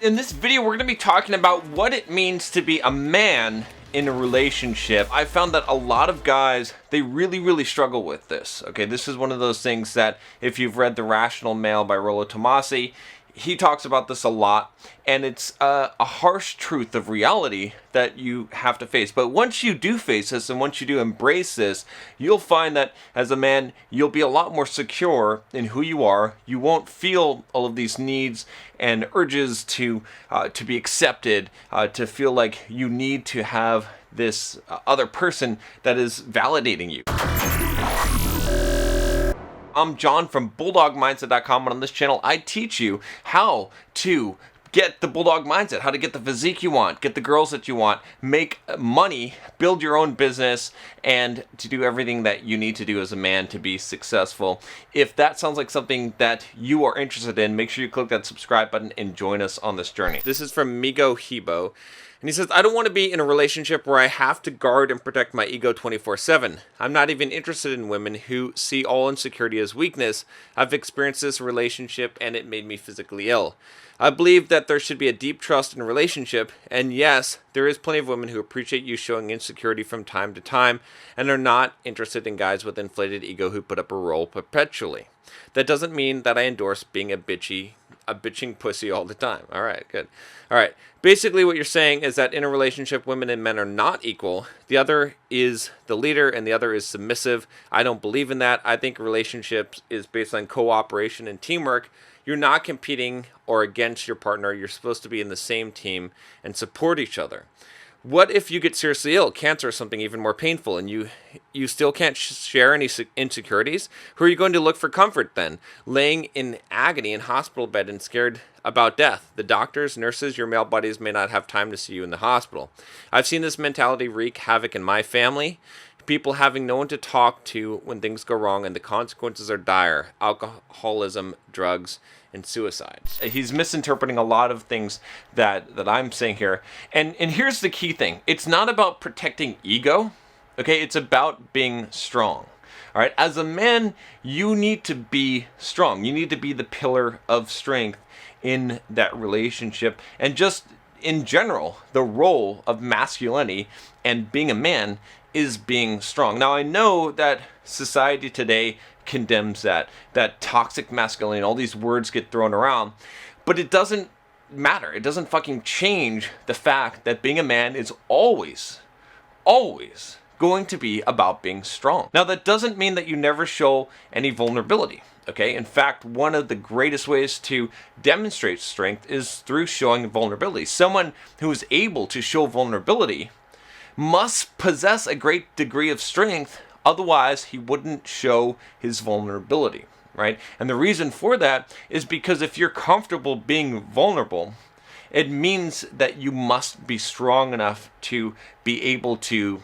In this video, we're going to be talking about what it means to be a man in a relationship. I found that a lot of guys, they really struggle with this. Okay, this is one of those things that if you've read The Rational Male by Rollo Tomassi, he talks about this a lot, and it's a harsh truth of reality that you have to face. But once you do face this, and once you do embrace this, you'll find that as a man, you'll be a lot more secure in who you are. You won't feel all of these needs and urges to be accepted, to feel like you need to have this other person that is validating you. I'm John from BulldogMindset.com, and on this channel I teach you how to get the Bulldog mindset, how to get the physique you want, get the girls that you want, make money, build your own business, and to do everything that you need to do as a man to be successful. If that sounds like something that you are interested in, make sure you click that subscribe button and join us on this journey. This is from Migo Hebo. And he says, I don't want to be in a relationship where I have to guard and protect my ego 24/7. I'm not even interested in women who see all insecurity as weakness. I've experienced this relationship and it made me physically ill. I believe that there should be a deep trust in a relationship, and yes, there is plenty of women who appreciate you showing insecurity from time to time and are not interested in guys with inflated ego who put up a role perpetually. That doesn't mean that I endorse being a bitching pussy all the time. All right, good. All right. Basically, what you're saying is that in a relationship, women and men are not equal. The other is the leader and the other is submissive. I don't believe in that. I think relationships is based on cooperation and teamwork. You're not competing or against your partner. You're supposed to be in the same team and support each other. What if you get seriously ill, cancer or something even more painful, and you still can't share any insecurities? Who are you going to look for comfort then? Laying in agony in hospital bed and scared about death. The doctors, nurses, your male buddies may not have time to see you in the hospital. I've seen this mentality wreak havoc in my family. People having no one to talk to when things go wrong, and the consequences are dire. Alcoholism, drugs, and suicide. He's misinterpreting a lot of things that I'm saying here. And here's the key thing. It's not about protecting ego, okay? It's about being strong. All right, as a man, you need to be strong. You need to be the pillar of strength in that relationship. And just in general, the role of masculinity and being a man is being strong. Now, I know that society today condemns that toxic masculinity, all these words get thrown around, but it doesn't matter. It doesn't fucking change the fact that being a man is always going to be about being strong. Now, that doesn't mean that you never show any vulnerability. Okay, in fact, one of the greatest ways to demonstrate strength is through showing vulnerability. Someone who is able to show vulnerability must possess a great degree of strength, otherwise he wouldn't show his vulnerability, right? And the reason for that is because if you're comfortable being vulnerable, it means that you must be strong enough to be able to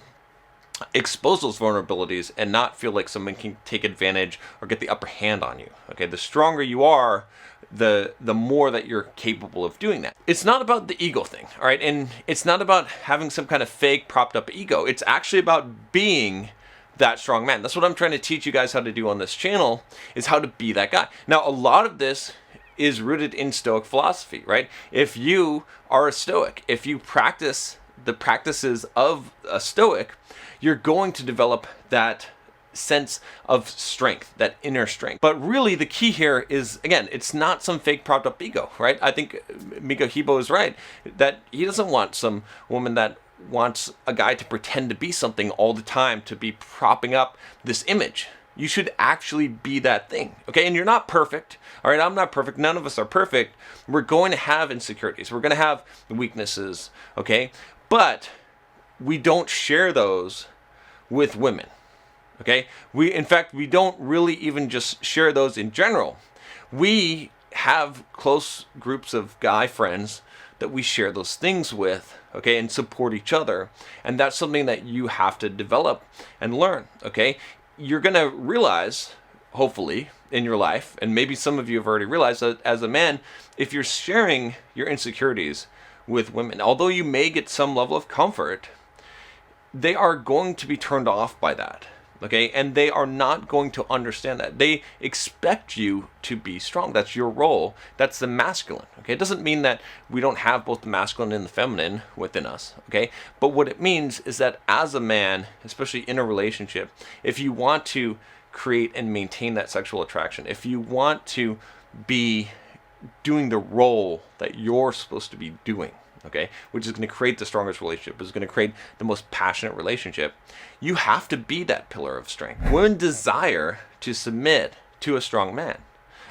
expose those vulnerabilities and not feel like someone can take advantage or get the upper hand on you. Okay, the stronger you are, the more that you're capable of doing that. It's not about the ego thing, all right? And it's not about having some kind of fake propped up ego. It's actually about being that strong man. That's what I'm trying to teach you guys how to do on this channel, is how to be that guy. Now, a lot of this is rooted in Stoic philosophy, right? If you are a Stoic, if you practice the practices of a Stoic, you're going to develop that sense of strength, that inner strength. But really the key here is, again, it's not some fake propped up ego, right? I think Migo Hebo is right, that he doesn't want some woman that wants a guy to pretend to be something all the time, to be propping up this image. You should actually be that thing, okay? And you're not perfect, all right? I'm not perfect. None of us are perfect. We're going to have insecurities. We're going to have weaknesses, okay? But we don't share those with women, okay? In fact, we don't really even just share those in general. We have close groups of guy friends that we share those things with, okay, and support each other. And that's something that you have to develop and learn, okay? You're gonna realize, hopefully, in your life, and maybe some of you have already realized that as a man, if you're sharing your insecurities with women, although you may get some level of comfort, they are going to be turned off by that. Okay, and they are not going to understand that. They expect you to be strong. That's your role. That's the masculine. Okay, it doesn't mean that we don't have both the masculine and the feminine within us. Okay, but what it means is that as a man, especially in a relationship, if you want to create and maintain that sexual attraction, if you want to be doing the role that you're supposed to be doing, okay, which is going to create the strongest relationship, is going to create the most passionate relationship, you have to be that pillar of strength. Women desire to submit to a strong man.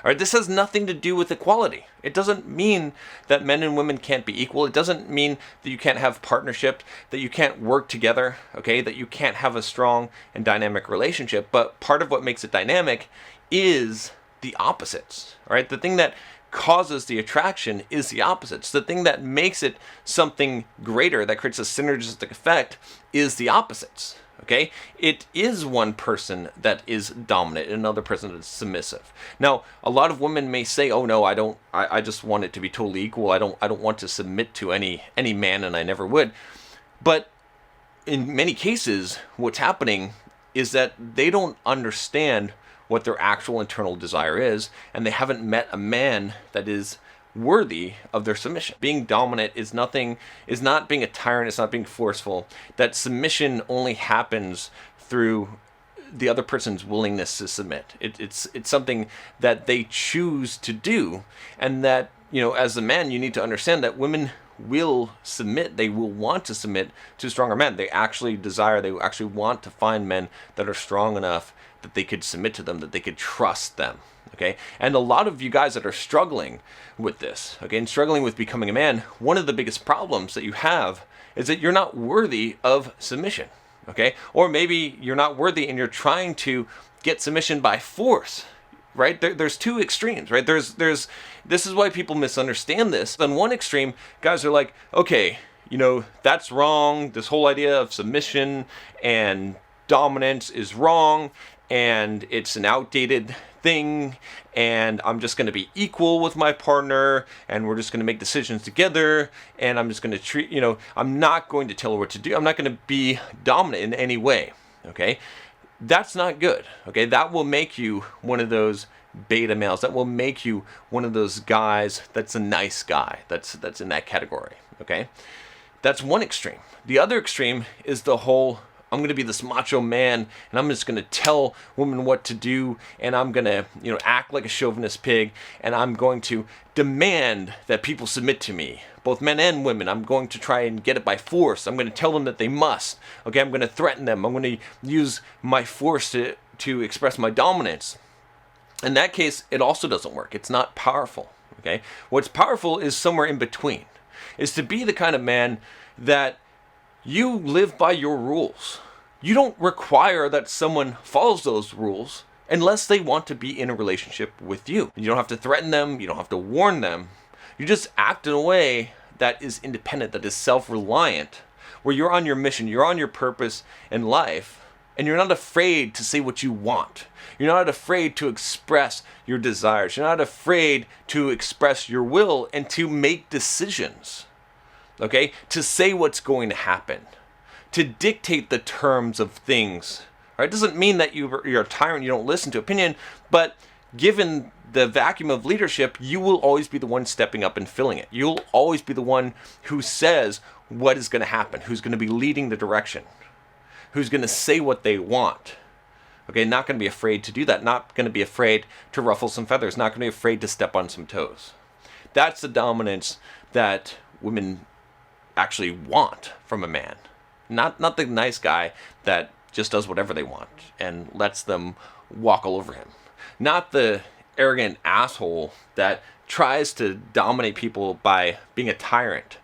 All right, this has nothing to do with equality. It doesn't mean that men and women can't be equal. It doesn't mean that you can't have partnership, that you can't work together, okay, that you can't have a strong and dynamic relationship. But part of what makes it dynamic is the opposites, all right? The thing that causes the attraction is the opposites. The thing that makes it something greater, that creates a synergistic effect, is the opposites. Okay, it is one person that is dominant and another person that is submissive. Now, a lot of women may say, "Oh no, I don't. I just want it to be totally equal. I don't want to submit to any man, and I never would." But in many cases, what's happening is that they don't understand what their actual internal desire is, and they haven't met a man that is worthy of their submission. Being dominant is not being a tyrant, it's not being forceful. That submission only happens through the other person's willingness to submit. It's something that they choose to do, and that, you know, as a man, you need to understand that women will submit. They will want to submit to stronger men. They actually want to find men that are strong enough that they could submit to them, that they could trust them. Okay, and a lot of you guys that are struggling with this, okay, and struggling with becoming a man, one of the biggest problems that you have is that you're not worthy of submission. Okay, or maybe you're not worthy and you're trying to get submission by force. Right? There's two extremes, right? This is why people misunderstand this. On one extreme, guys are like, okay, you know, that's wrong. This whole idea of submission and dominance is wrong, and it's an outdated thing, and I'm just going to be equal with my partner, and we're just going to make decisions together, and I'm just going to treat, you know, I'm not going to tell her what to do. I'm not going to be dominant in any way. Okay? That's not good. Okay? That will make you one of those beta males. That will make you one of those guys that's a nice guy. That's in that category. Okay? That's one extreme. The other extreme is the whole, I'm going to be this macho man, and I'm just going to tell women what to do, and I'm going to, you know, act like a chauvinist pig, and I'm going to demand that people submit to me, both men and women. I'm going to try and get it by force. I'm going to tell them that they must. Okay, I'm going to threaten them. I'm going to use my force to express my dominance. In that case, it also doesn't work. It's not powerful. Okay, what's powerful is somewhere in between, is to be the kind of man that you live by your rules. You don't require that someone follows those rules unless they want to be in a relationship with you. You don't have to threaten them. You don't have to warn them. You just act in a way that is independent, that is self-reliant, where you're on your mission, you're on your purpose in life, and you're not afraid to say what you want. You're not afraid to express your desires. You're not afraid to express your will and to make decisions. Okay, to say what's going to happen, to dictate the terms of things. Right? It doesn't mean that you're a tyrant, you don't listen to opinion, but given the vacuum of leadership, you will always be the one stepping up and filling it. You'll always be the one who says what is going to happen, who's going to be leading the direction, who's going to say what they want. Okay, not going to be afraid to do that, not going to be afraid to ruffle some feathers, not going to be afraid to step on some toes. That's the dominance that women actually want from a man. Not the nice guy that just does whatever they want and lets them walk all over him. Not the arrogant asshole that tries to dominate people by being a tyrant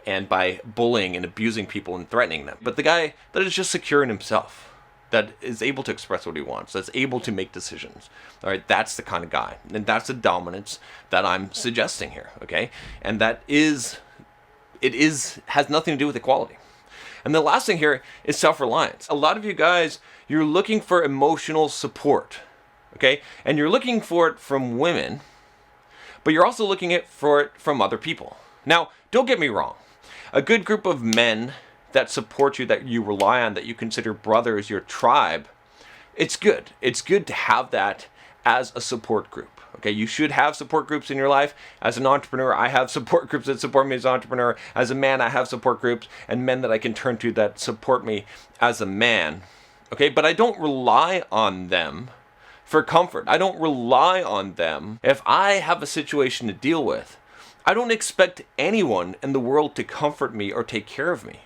and by bullying and abusing people and threatening them. But the guy that is just secure in himself, that is able to express what he wants, that's able to make decisions. All right, that's the kind of guy. And that's the dominance that I'm suggesting here, okay? And that has nothing to do with equality. And the last thing here is self-reliance. A lot of you guys, you're looking for emotional support, okay? And you're looking for it from women, but you're also looking for it from other people. Now, don't get me wrong. A good group of men that support you, that you rely on, that you consider brothers, your tribe, it's good. It's good to have that as a support group. Okay, you should have support groups in your life. As an entrepreneur, I have support groups that support me as an entrepreneur. As a man, I have support groups and men that I can turn to that support me as a man. Okay, but I don't rely on them for comfort. I don't rely on them if I have a situation to deal with. I don't expect anyone in the world to comfort me or take care of me.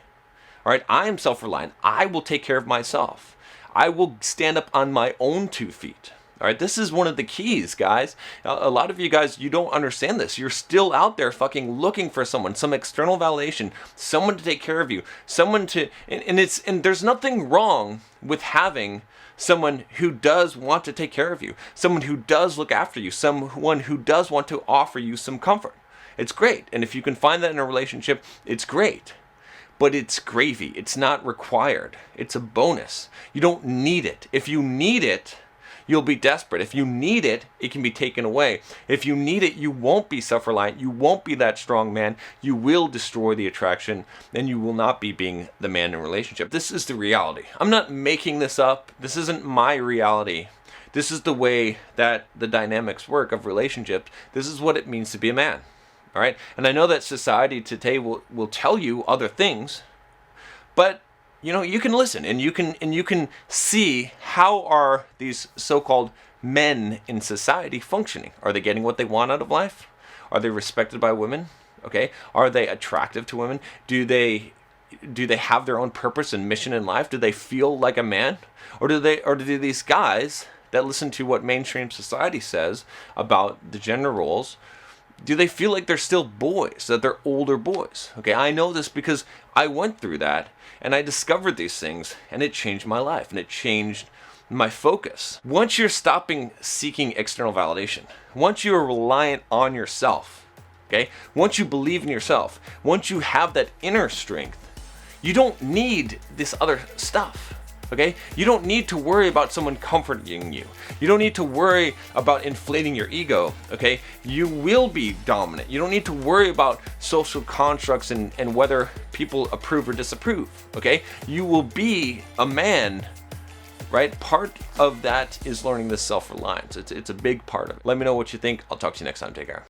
All right, I am self-reliant. I will take care of myself. I will stand up on my own 2 feet. All right, this is one of the keys, guys. A lot of you guys, you don't understand this. You're still out there fucking looking for someone, some external validation, someone to take care of you, someone to, and there's nothing wrong with having someone who does want to take care of you, someone who does look after you, someone who does want to offer you some comfort. It's great. And if you can find that in a relationship, it's great. But it's gravy. It's not required. It's a bonus. You don't need it. If you need it, you'll be desperate. If you need it, it can be taken away. If you need it, you won't be self-reliant. You won't be that strong man. You will destroy the attraction, and you will not be being the man in a relationship. This is the reality. I'm not making this up. This isn't my reality. This is the way that the dynamics work of relationships. This is what it means to be a man. All right? And I know that society today will tell you other things, but you can listen and you can see how are these so-called men in society functioning. Are they getting what they want out of life? Are they respected by women? Okay. Are they attractive to women? Do they have their own purpose and mission in life? Do they feel like a man? Or do these guys that listen to what mainstream society says about the gender roles, do they feel like they're still boys, that they're older boys? Okay, I know this because I went through that and I discovered these things and it changed my life and it changed my focus. Once you're stopping seeking external validation, once you are reliant on yourself, okay, once you believe in yourself, once you have that inner strength, you don't need this other stuff. Okay? You don't need to worry about someone comforting you. You don't need to worry about inflating your ego. Okay? You will be dominant. You don't need to worry about social constructs and whether people approve or disapprove. Okay? You will be a man, right? Part of that is learning this self-reliance. It's a big part of it. Let me know what you think. I'll talk to you next time. Take care.